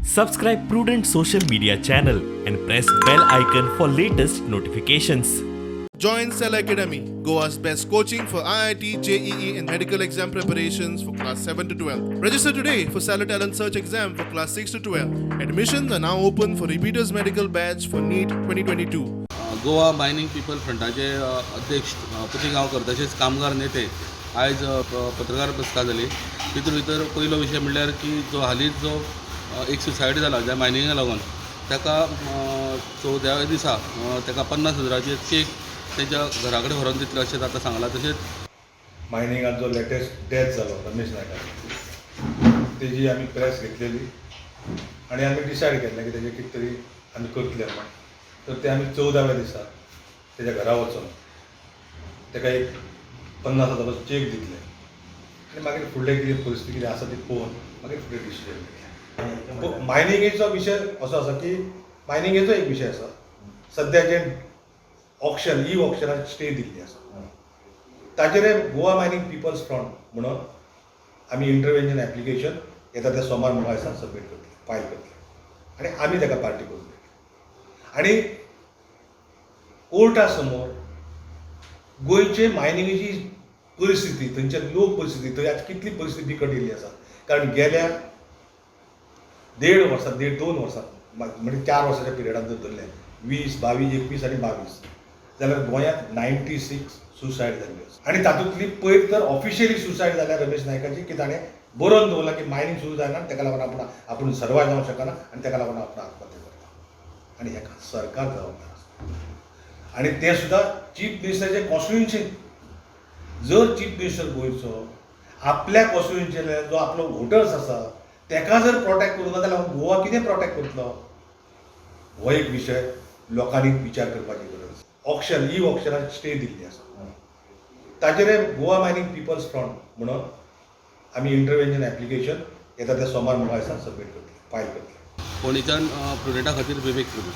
Subscribe Prudent social media channel and press bell icon for latest notifications. Join Cell Academy, Goa's best coaching for IIT, JEE, and medical exam preparations for class 7 to 12. Register today for Cell Talent Search exam for class 6 to 12. Admissions are now open for repeaters medical batch for NEET 2022. Goa mining people फ्रंटाचे अध्यक्ष पती गांवकर तसेच कामगार नेते आयज पत्रकार बसका जाली. तितून भितर पयलो विशय म्हणल्यार की जो हालींच जो एक सुसायड जाला ज्या मायनिंगाक लागून ताका 14व्या दिसा ताका 50,000चे चेक तेच्या घरा कडेन व्हरून दितले अशें आतां सांगलां. तशेंच मायनिंगात जो लेटेस्ट डेथ जालो रमेश नायकाची तेजी आमी प्रेस घेतलेली आनी आमी डिसायड केल्लें की तेजें कितें तरी आमी करतले म्हण. तर ते आमी 14व्या दिसा तेज्या घरा वचून ताका एक 50,000 चेक दितले आनी मागीर फुडलें कितें परिस्थिती कितें आसा ती पळोवन मागीर फुडें डिसिजन घेतलें. मायनिंगेचो विशय असो आसा की मायनिंगेचो एक विशय आसा सद्या जे ऑक्शन ई ऑक्शनाक स्टे दिल्ली आसा ताचेर गोवा मायनिंग पिपल्स फ्रंट म्हणून आमी इंटरव्हेंशन एप्लिकेशन येता त्या सोमार मंगळारा सबमीट करतले फायल करतले आनी आमी ताका पार्टी करून दितले. आनी कोर्टा समोर गोंयचे मायनिंगेची परिस्थिती थंयच्या लोक परिस्थिती थंय आज कितली परिस्थिती बिकट येयल्ली आसा. कारण गेल्या 1.5 वर्सां 2 वर्सां म्हणजे 4 वर्साच्या पिरियडांत जर धरलें 20, 22, 21 आनी 22 जाल्यार गोंयांत 96 सुसायड जाल्ली आसा. आनी तातूंतली पयर तर ऑफिशियली सुसायड जाल्या रमेश नायकाची की ताणें बरोवन दवरला की मायनिंग सुरू जायना ताका लागून आपूण सर्वायव जावंक शकना आनी ताका लागून आपूण आत्महत्या करता आनी हेका सरकार जबाबदार आसा. आनी तें सुद्दां चीफ मिनिस्टराचे कॉन्स्टिट्युएन्सीन जर चीफ मिनिस्टर गोंयचो आपल्या कॉन्स्टिट्युएन्सीन जो आपलो वोटर्स आसा ताका जर प्रोटेक्ट करूं ना जाल्यार गोवा कितें प्रोटेक्ट करतलो हो एक विशय लोकांनी विचार करपाची गरज. ऑक्शन ई ऑक्शनाक स्टे दिल्ली आसा ताचेर गोवा मायनिंग पिपल्स फ्रंट म्हणून आमी इंटरव्हेंशन एप्लिकेशन येता त्या सोमार मंगळारा सबमीट करतले फायल करतले. फोंडेच्यान प्रुडेंटा खातीर विवेक प्रभू.